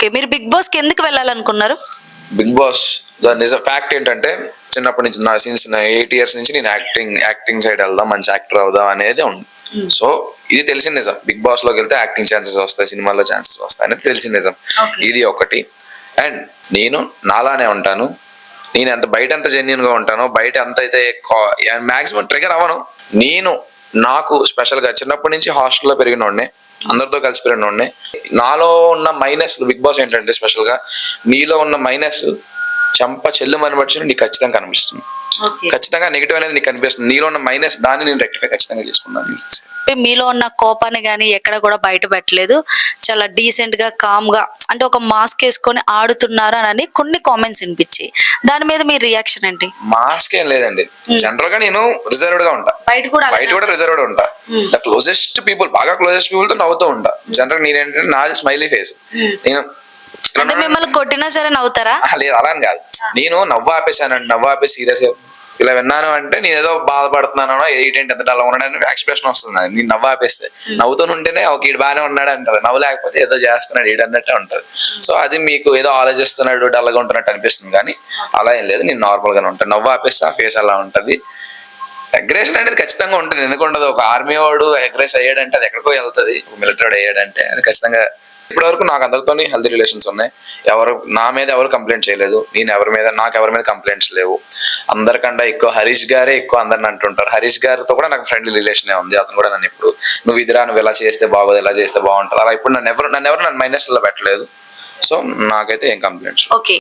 Okay, మీరు big boss కి ఎందుకు వెళ్ళాలనుకున్నారు? బిగ్ బాస్ నిజ ఫ్యాక్ట్ ఏంటంటే చిన్నప్పటి నుంచి నా సిన్స్ 8 years నుంచి నేను యాక్టింగ్ సైడ్ వెళ్దాం, మంచి యాక్టర్ అవుదాం అనేది ఉంది. సో ఇది తెలిసిన నిజం, బిగ్ బాస్ లోకి వెళ్తే యాక్టింగ్ ఛాన్సెస్ వస్తాయి, సినిమాల్లో ఛాన్సెస్ వస్తాయి అనేది తెలిసిన నిజం. ఇది ఒకటి. అండ్ నేను నాలానే ఉంటాను, నేను ఎంత బయట ఎంత జెన్యున్ గా ఉంటానో బయట ఎంత అయితే మాక్సిమం ట్రిగర్ అవ్వను. నేను నాకు స్పెషల్ గా చిన్నప్పటి నుంచి హాస్టల్లో పెరిగినోడ్నే, అందరితో కలిసి పెరిగినోడ్నే. నాలో ఉన్న మైనస్ బిగ్ బాస్ ఏంటంటే స్పెషల్ గా నీలో ఉన్న మైనస్ చెంప చెల్లుమని బట్టి నీకు ఖచ్చితంగా కనిపిస్తుంది. ఖచ్చితంగా నెగిటివ్ అనేది నీకు కనిపిస్తుంది. నీలో ఉన్న మైనస్ దాన్ని నేను రెక్టిఫై ఖచ్చితంగా చేసుకున్నాను. మీలో ఉన్న కోపాన్ని గానీ ఎక్కడ కూడా బయట పెట్టలేదు, చాలా డీసెంట్ గా కామ్ గా, అంటే ఒక మాస్క్ వేసుకొని ఆడుతున్నారు అని కొన్ని కామెంట్స్ వినిపించాయి. దాని మీద మీ రియాక్షన్ ఏంటి? మాస్క్ ఏం లేదండి, జనరల్ గా నేను రిజర్వ్డ్ గా ఉంటా, బయట కూడా రిజర్వ్డ్ ఉంటా. ద క్లోజెస్ట్ పీపుల్, బాగా క్లోజెస్ట్ పీపుల్ తో నవ్వుతూ ఉంటా. జనరల్ నేనేంటంటే నాది స్మైలీ ఫేస్. నేను మిమ్మల్ని కొట్టినా సరే నవ్వుతారా? లేదు అలా అని కాదు, నేను నవ్వు ఆపేసానండి, నవ్వు ఆపేసి సీరియస్ ఇలా విన్నాను అంటే నేను ఏదో బాధపడుతున్నానో ఏంటంటే ఎంత అలా ఉన్నాడని ఎక్స్ప్రెషన్ వస్తుంది. నేను నవ్వు ఆపేస్తే, నవ్వుతూ ఉంటేనే ఒక ఈడు బాగానే ఉన్నాడు అంటారు, నవ్వు లేకపోతే ఏదో చేస్తున్నాడు ఈడు అన్నట్టే ఉంటది. సో అది మీకు ఏదో ఆలోచిస్తున్నాడు డల్గా ఉంటున్నట్టు అనిపిస్తుంది, కానీ అలా ఏం లేదు, నేను నార్మల్ గానే ఉంటాను. నవ్వు ఆపేస్తే ఆ ఫేస్ అలా ఉంటది. అగ్రెషన్ అనేది ఖచ్చితంగా ఉంటుంది, ఎందుకు ఉండదు? ఒక ఆర్మీ వాడు అగ్రెస్ అయ్యాడంటే అది ఎక్కడికో వెళ్తుంది, ఒక మిలిటరీ వాడు అయ్యాడంటే అది ఖచ్చితంగా. ఇప్పటి వరకు నాకు అందరితో హెల్తీ రిలేషన్స్ ఉన్నాయి, నా మీద ఎవరు కంప్లైంట్ చేయలేదు, నాకు ఎవరి మీద కంప్లైంట్స్ లేవు. అందరికన్నా ఎక్కువ హరీష్ గారే ఎక్కువ అందరిని అంటుంటారు. హరీష్ గారితో కూడా నాకు ఫ్రెండ్లీ రిలేషన్ ఉంది. అతను కూడా నన్ను ఇప్పుడు నువ్వు ఇదిరా, నువ్వు ఇలా చేస్తే బాగోదు, ఇలా చేస్తే బాగుంటుంది, అలా ఇప్పుడు నన్ను ఎవరు మైనస్ లో పెట్టలేదు. సో నాకైతే ఏం కంప్లైంట్స్. ఓకే.